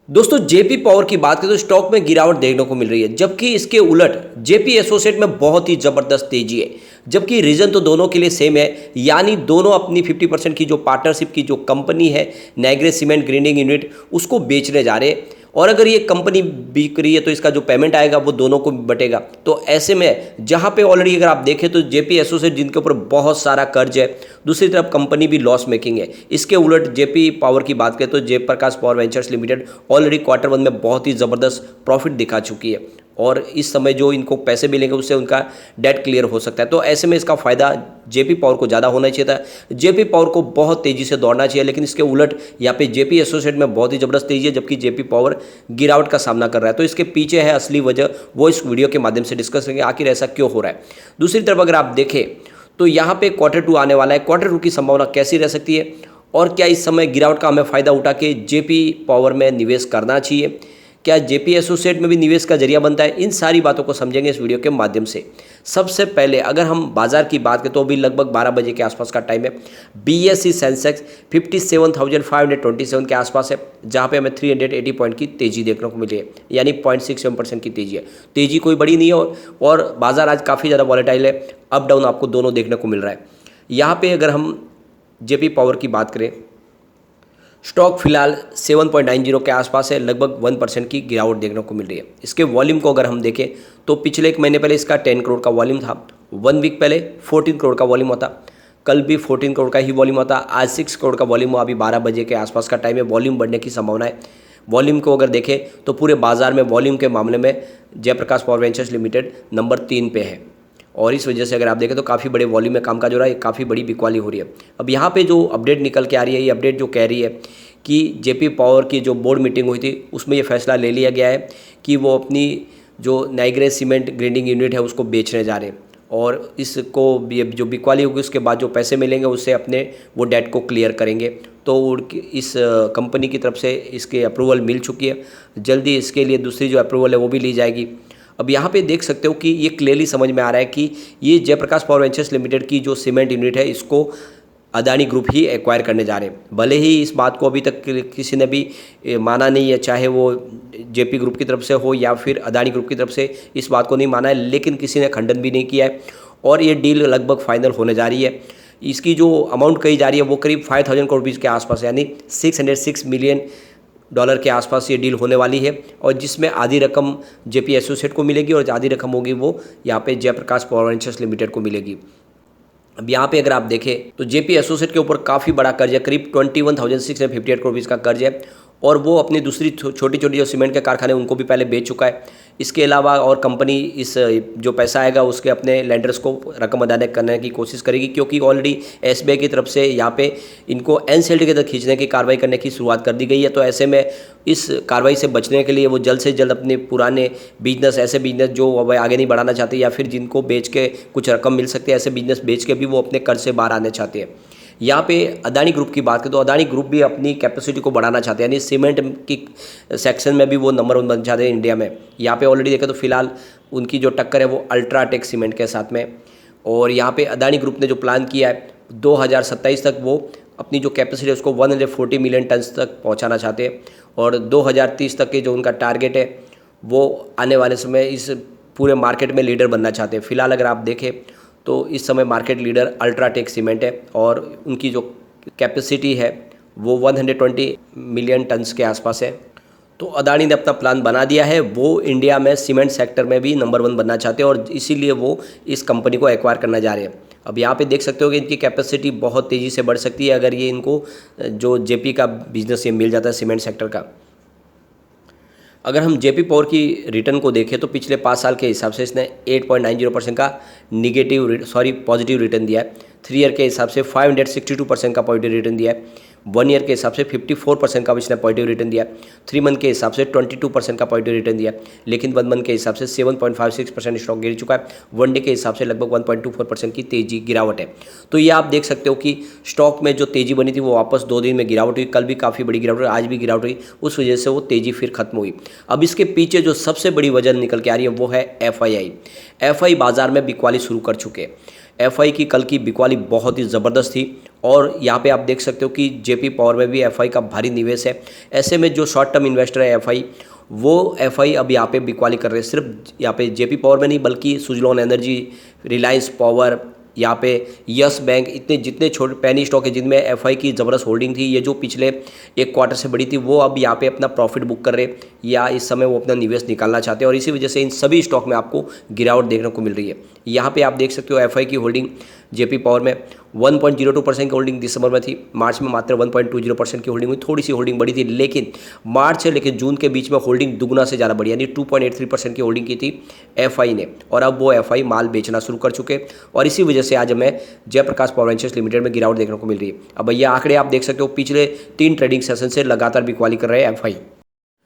दोस्तों JP power की बात करें तो स्टॉक में गिरावट देखने को मिल रही है, जबकि इसके उलट जेपी एसोसिएट में बहुत ही जबरदस्त तेजी है। जबकि रीजन तो दोनों के लिए सेम है, यानी दोनों अपनी 50% की जो पार्टनरशिप की जो कंपनी है नाइग्रेस सीमेंट ग्राइंडिंग यूनिट उसको बेचने जा रहे हैं। और अगर ये कंपनी बिक रही है तो इसका जो पेमेंट आएगा वो दोनों को बटेगा। तो ऐसे में जहाँ पे ऑलरेडी अगर आप देखें तो जेपी एसोसिएट जिनके ऊपर बहुत सारा कर्ज है, दूसरी तरफ कंपनी भी लॉस मेकिंग है। इसके उलट जेपी पावर की बात करें तो Jaiprakash Power Ventures Limited already quarter 1 में बहुत ही ज़बरदस्त प्रॉफिट दिखा चुकी है और इस समय जो इनको पैसे मिलेंगे उससे उनका डेट क्लियर हो सकता है। तो ऐसे में इसका फ़ायदा जेपी पावर को ज़्यादा होना चाहिए था। जेपी पावर को बहुत तेज़ी से दौड़ना चाहिए, लेकिन इसके उलट यहाँ पे जेपी एसोसिएट में बहुत ही ज़बरदस्त तेज़ी है, जबकि जेपी पावर गिरावट का सामना कर रहा है। तो इसके पीछे है असली वजह, वो इस वीडियो के माध्यम से डिस्कस करेंगे आखिर ऐसा क्यों हो रहा है। दूसरी तरफ अगर आप देखें तो यहाँ पे Q2 आने वाला है। Q2 की संभावना कैसी रह सकती है और क्या इस समय गिरावट का हमें फ़ायदा उठा के जेपी पावर में निवेश करना चाहिए, क्या जेपी एसोसिएट में भी निवेश का जरिया बनता है, इन सारी बातों को समझेंगे इस वीडियो के माध्यम से। सबसे पहले अगर हम बाजार की बात करें तो अभी लगभग 12 बजे के आसपास का टाइम है। बीएसई सेंसेक्स 57,527 के आसपास है, जहां पे हमें 380 पॉइंट की तेजी देखने को मिली है, यानी 0.67% की तेजी है। तेजी कोई बड़ी नहीं है और बाजार आज काफ़ी ज़्यादा वॉलेटाइल है, अप डाउन आपको दोनों देखने को मिल रहा है। यहाँ पर अगर हम जेपी पावर की बात करें, स्टॉक फिलहाल 7.90 के आसपास है, लगभग 1% की गिरावट देखने को मिल रही है। इसके वॉल्यूम को अगर हम देखें तो पिछले एक महीने पहले इसका 10 करोड़ का वॉल्यूम था, 1 वीक पहले 14 करोड़ का वॉल्यूम होता, कल भी 14 करोड़ का ही वॉल्यूम होता, आज 6 करोड़ का वॉल्यूम हुआ। अभी 12 बजे के आसपास का टाइम है, वॉल्यूम बढ़ने की संभावना है। वॉल्यूम को अगर देखें तो पूरे बाजार में वॉल्यूम के मामले में Jaiprakash Power Ventures Limited number 3 पे है और इस वजह से अगर आप देखें तो काफ़ी बड़े वॉल्यूम में कामकाज हो रहा है, काफ़ी बड़ी बिकवाली हो रही है। अब यहाँ पे जो अपडेट निकल के आ रही है, ये अपडेट जो कह रही है कि जेपी पावर की जो बोर्ड मीटिंग हुई थी उसमें ये फैसला ले लिया गया है कि वो अपनी जो नाइग्रेस सीमेंट ग्राइंडिंग यूनिट है उसको बेचने जा रहे हैं और इसको ये जो बिकवाली होगी उसके बाद जो पैसे मिलेंगे उससे अपने वो डेट को क्लियर करेंगे। तो इस कंपनी की तरफ से इसके अप्रूवल मिल चुकी है, जल्दी इसके लिए दूसरी जो अप्रूवल है वो भी ली जाएगी। अब यहाँ पे देख सकते हो कि ये क्लियरली समझ में आ रहा है कि ये जयप्रकाश पावर वेंचर्स लिमिटेड की जो सीमेंट यूनिट है इसको अदानी ग्रुप ही एक्वायर करने जा रहे हैं। भले ही इस बात को अभी तक किसी ने भी माना नहीं है, चाहे वो जेपी ग्रुप की तरफ से हो या फिर अदानी ग्रुप की तरफ से, इस बात को नहीं माना है, लेकिन किसी ने खंडन भी नहीं किया है और ये डील लगभग फाइनल होने जा रही है। इसकी जो अमाउंट कही जा रही है वो करीब 5,000 करोड़ रुपीज़ के आसपास, यानी $606 मिलियन के आसपास ये डील होने वाली है और जिसमें आधी रकम जेपी एसोसिएट को मिलेगी और आधी रकम होगी वो यहाँ पे जयप्रकाश पावर वेंचर्स लिमिटेड को मिलेगी। अब यहाँ पे अगर आप देखें तो जेपी एसोसिएट के ऊपर काफ़ी बड़ा कर्ज है, करीब 21,658 करोड़ रुपीज़ का कर्ज है और वो अपनी दूसरी छोटी छोटी जो सीमेंट के कारखाने उनको भी पहले बेच चुका है। इसके अलावा और कंपनी इस जो पैसा आएगा उसके अपने लेंडर्स को रकम अदा करने की कोशिश करेगी, क्योंकि ऑलरेडी एसबीआई की तरफ से यहाँ पे इनको एनसीएलटी के तहत खींचने की कार्रवाई करने की शुरुआत कर दी गई है। तो ऐसे में इस कार्रवाई से बचने के लिए वो जल्द से जल्द अपने पुराने बिजनेस, ऐसे बिजनेस जो अब आगे नहीं बढ़ाना चाहते या फिर जिनको बेच के कुछ रकम मिल सकती है, ऐसे बिजनेस बेच के भी वो अपने कर्ज से बाहर आने चाहते हैं। यहाँ पे अदानी ग्रुप की बात करें तो अदानी ग्रुप भी अपनी कैपेसिटी को बढ़ाना चाहते हैं, यानी सीमेंट की सेक्शन में भी वो नंबर 1 बनना चाहते हैं इंडिया में। यहाँ पे ऑलरेडी देखें तो फिलहाल उनकी जो टक्कर है वो अल्ट्राटेक सीमेंट के साथ में। और यहाँ पे अदानी ग्रुप ने जो प्लान किया है 2027 तक वो अपनी जो कैपेसिटी है उसको 140 मिलियन टन तक पहुँचाना चाहते हैं और 2030 तक के जो उनका टारगेट है वो आने वाले समय इस पूरे मार्केट में लीडर बनना चाहते हैं। फिलहाल अगर आप देखें तो इस समय मार्केट लीडर अल्ट्राटेक सीमेंट है और उनकी जो कैपेसिटी है वो 120 मिलियन टन्स के आसपास है। तो अदानी ने अपना प्लान बना दिया है, वो इंडिया में सीमेंट सेक्टर में भी नंबर 1 बनना चाहते हैं और इसीलिए वो इस कंपनी को एक्वायर करना जा रहे हैं। अब यहाँ पे देख सकते हो कि इनकी कैपेसिटी बहुत तेज़ी से बढ़ सकती है अगर ये इनको जो जेपी का बिजनेस ये मिल जाता है सीमेंट सेक्टर का। अगर हम जेपी पावर की रिटर्न को देखें तो पिछले 5 साल के हिसाब से इसने 8.90% का पॉजिटिव रिटर्न दिया है। 3 ईयर के हिसाब से 562% का पॉजिटिव रिटर्न दिया है। 1 ईयर के हिसाब से 54% का इसने पॉजिटिव रिटर्न दिया। 3 मंथ के हिसाब से 22% का पॉजिटिव रिटर्न दिया, लेकिन 1 मंथ के हिसाब से 7.56% स्टॉक गिर चुका है। 1 डे के हिसाब से लगभग 1.24% की तेजी गिरावट है। तो ये आप देख सकते हो कि स्टॉक में जो तेजी बनी थी वो वापस 2 दिन में गिरावट हुई, कल भी काफ़ी बड़ी गिरावट हुई, आज भी गिरावट हुई, उस वजह से वो तेजी फिर खत्म हुई। अब इसके पीछे जो सबसे बड़ी वजह निकल के आ रही है वो है एफआई बाजार में बिकवाली शुरू कर चुके हैं। एफआई की कल की बिकवाली बहुत ही ज़बरदस्त थी और यहाँ पे आप देख सकते हो कि जेपी पावर में भी एफआई का भारी निवेश है। ऐसे में जो शॉर्ट टर्म इन्वेस्टर है एफआई, वो एफआई अब यहाँ पे बिकवाली कर रहे हैं। सिर्फ यहाँ पे जेपी पावर में नहीं बल्कि सुजलॉन एनर्जी, रिलायंस पावर, यहाँ पे यस बैंक, इतने जितने छोटे पैनी स्टॉक है जिनमें एफआई की ज़बरदस्त होल्डिंग थी, ये जो पिछले एक क्वार्टर से बड़ी थी, वो अब यहाँ पे अपना प्रॉफिट बुक कर रहे या इस समय वो अपना निवेश निकालना चाहते हैं और इसी वजह से इन सभी स्टॉक में आपको गिरावट देखने को मिल रही है। यहाँ पे आप देख सकते हो एफआई की होल्डिंग जेपी पावर में 1.02% की होल्डिंग दिसंबर में थी, मार्च में मात्र 1.20% की होल्डिंग हुई, थोड़ी सी होल्डिंग बढ़ी थी, लेकिन मार्च से लेकर जून के बीच में होल्डिंग दुगुना से ज़्यादा बढ़ी, यानी 2.83% की होल्डिंग की थी एफआई ने और अब वो एफआई माल बेचना शुरू कर चुके और इसी वजह से आज हमें जयप्रकाश पावर वेंचर्स लिमिटेड में गिरावट देखने को मिल रही है। अब ये आंकड़े आप देख सकते हो, पिछले 3 ट्रेडिंग सेशन से लगातार बिकवाली कर रहे हैं एफआई।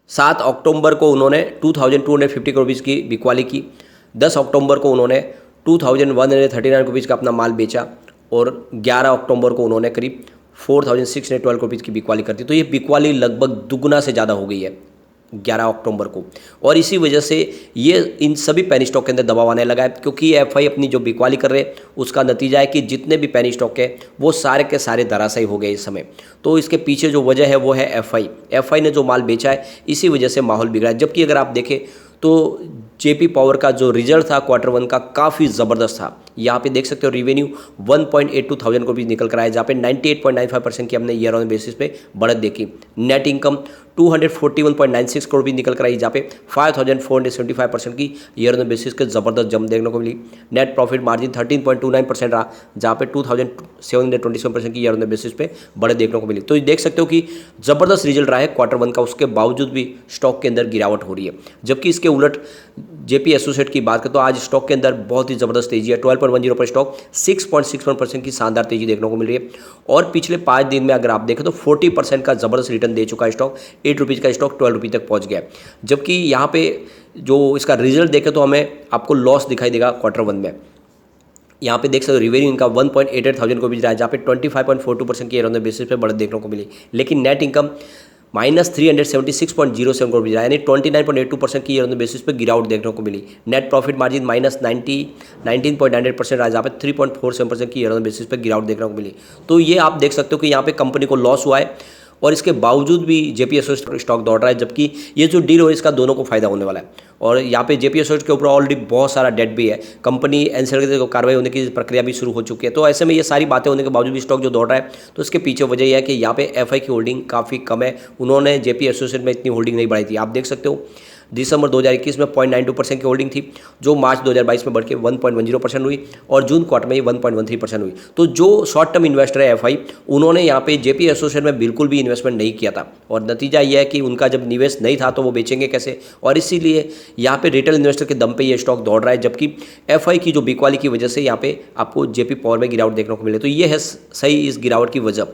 7 अक्टूबर को उन्होंने 2250 करोड़ रुपीज़ की बिकवाली की, 10 अक्टूबर को उन्होंने 2139 रुपीज़ का अपना माल बेचा और 11 अक्टूबर को उन्होंने करीब 4612 करोड़ रुपीज़ की बिकवाली कर दी। तो ये बिकवाली लगभग दुगुना से ज़्यादा हो गई है 11 अक्टूबर को और इसी वजह से ये इन सभी पेनी स्टॉक के अंदर दबाव आने लगा है, क्योंकि एफआई अपनी जो बिकवाली कर रहे हैं उसका नतीजा है कि जितने भी पेनी स्टॉक है वो सारे के सारे धराशायी हो गए इस समय। तो इसके पीछे जो वजह है वो है एफआई ने जो माल बेचा है, इसी वजह से माहौल बिगड़ा है। जबकि अगर आप देखें तो जेपी पावर का जो रिजल्ट था Q1 का काफ़ी ज़बरदस्त था। यहाँ पे देख सकते हो रेवेन्यू 1.82 थाउजेंड करोड़ रुपीज़ निकल कर आया, जहाँ पे 98.95% की हमने ईयर ऑन बेसिस पे बढ़त देखी। नेट इनकम 241.96 करोड़ रुपीज़ निकल कर आई, जहाँ पे 5475% की ईयर ऑन बेसिस के ज़बरदस्त जंप देखने को मिली। नेट प्रॉफिट मार्जिन 13.29% रहा, जहाँ पे 2727% की ईयर ऑन बेसिस पे बढ़त देखने को मिली। तो देख सकते हो कि ज़बरदस्त रिजल्ट रहा है Q1 का, उसके बावजूद भी स्टॉक के अंदर गिरावट हो रही है। जबकि इसके उलट जेपी एसोसिएट की बात करें तो आज स्टॉक के अंदर बहुत ही ज़बरदस्त तेजी है। 12.10 पर स्टॉक 6.61% की शानदार तेजी देखने को मिल रही है और पिछले 5 दिन में अगर आप देखें तो 40% का ज़बरदस्त रिटर्न दे चुका है स्टॉक। 8 रुपीज़ का स्टॉक 12 रुपये तक पहुंच गया है। जबकि यहाँ पे जो इसका रिजल्ट देखें तो हमें आपको लॉस दिखाई देगा Q1 में। यहाँ पे देख सकते हो रेवेन्यू इनका 1.88 थाउजेंड को भी रहा है, जहाँ पे 25.42% की ईयर ऑन बेसिस पे बढ़त देखने को मिली। लेकिन नेट इनकम -376.07 करोड़ रहा, यानी 29.82% की ईयर ऑन बेसिस पे गिरावट देखने को मिली। नेट प्रॉफिट मार्जिन -19.98% रहा, जहाँ पे 3.47% की ईयर ऑन बेसिस पे गिरावट देखने को मिली। तो ये आप देख सकते हो कि यहाँ पे कंपनी को लॉस हुआ है और इसके बावजूद भी जेपीएसओ स्टॉक दौड़ रहा है, जबकि ये जो डील हो इसका दोनों को फायदा होने वाला है। और यहाँ पे जेपीएसओ के ऊपर ऑलरेडी बहुत सारा डेट भी है, कंपनी एनसीएलटी को कार्रवाई होने की प्रक्रिया भी शुरू हो चुकी है। तो ऐसे में ये सारी बातें होने के बावजूद भी स्टॉक जो दौड़ रहा है, तो इसके पीछे वजह यह है कि यहाँ पे एफआई की होल्डिंग काफ़ी कम है। उन्होंने जेपीएसओ में इतनी होल्डिंग नहीं बढ़ाई थी। आप देख सकते हो दिसंबर 2021 में 0.92% की होल्डिंग थी, जो मार्च 2022 में बढ़ के 1.10% हुई और जून क्वार्टर में 1.13% हुई। तो जो शॉर्ट टर्म इन्वेस्टर है एफआई, उन्होंने यहाँ पे जेपी एसोसिएट में बिल्कुल भी इन्वेस्टमेंट नहीं किया था और नतीजा यह है कि उनका जब निवेश नहीं था तो वो बेचेंगे कैसे, और इसीलिए यहाँ पे रिटेल इन्वेस्टर के दम पे ये स्टॉक दौड़ रहा है। जबकि एफआई की जो बिकवाली की वजह से यहाँ पे आपको जेपी पावर में गिरावट देखने को मिले। तो ये है सही इस गिरावट की वजह।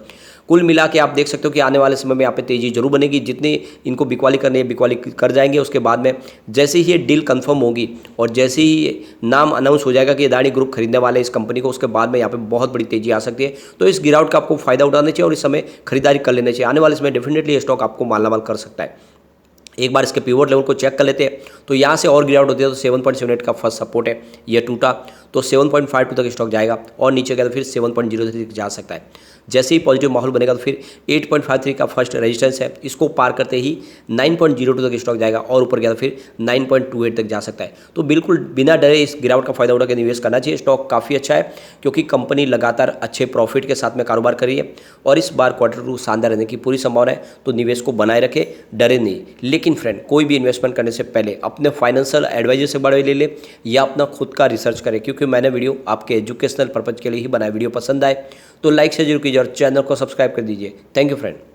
कुल मिला के आप देख सकते हो कि आने वाले समय में यहाँ पे तेजी जरूर बनेगी। जितनी इनको बिकवाली करनी है बिकवाली कर जाएंगे, उसके बाद में जैसे ही ये डील कंफर्म होगी और जैसे ही नाम अनाउंस हो जाएगा कि अदानी ग्रुप खरीदने वाले इस कंपनी को, उसके बाद में यहाँ पे बहुत बड़ी तेजी आ सकती है। तो इस गिरावट का आपको फायदा उठाना चाहिए और इस समय खरीदारी कर लेना चाहिए। आने वाले समय डेफिनेटली ये स्टॉक आपको मालामाल कर सकता है। एक बार इसके पिवट लेवल को चेक कर लेते हैं तो यहाँ से और गिरावट होती है तो 7.78 का फर्स्ट सपोर्ट है, ये टूटा तो 7.52 तक स्टॉक जाएगा और नीचे गया तो फिर 7.03 तक जा सकता है। जैसे ही पॉजिटिव माहौल बनेगा तो फिर 8.53 का फर्स्ट रेजिस्टेंस है, इसको पार करते ही 9.02 तक स्टॉक जाएगा और ऊपर गया तो फिर 9.28 तक जा सकता है। तो बिल्कुल बिना डरे इस गिरावट का फायदा उठा के निवेश करना चाहिए। स्टॉक काफ़ी अच्छा है क्योंकि कंपनी लगातार अच्छे प्रॉफिट के साथ में कारोबार कर रही है और इस बार Q2 शानदार रहने की पूरी संभावना है। तो निवेश को बनाए रखे, डरे नहीं। लेकिन फ्रेंड, कोई भी इन्वेस्टमेंट करने से पहले अपने फाइनेंशियल एडवाइजर से बड़े ले ले या अपना खुद का रिसर्च करें, क्योंकि मैंने वीडियो आपके एजुकेशनल पर्पज के लिए ही बनाया। वीडियो पसंद आए तो लाइक से जरूर कीजिए और चैनल को सब्सक्राइब कर दीजिए। Thank you friend.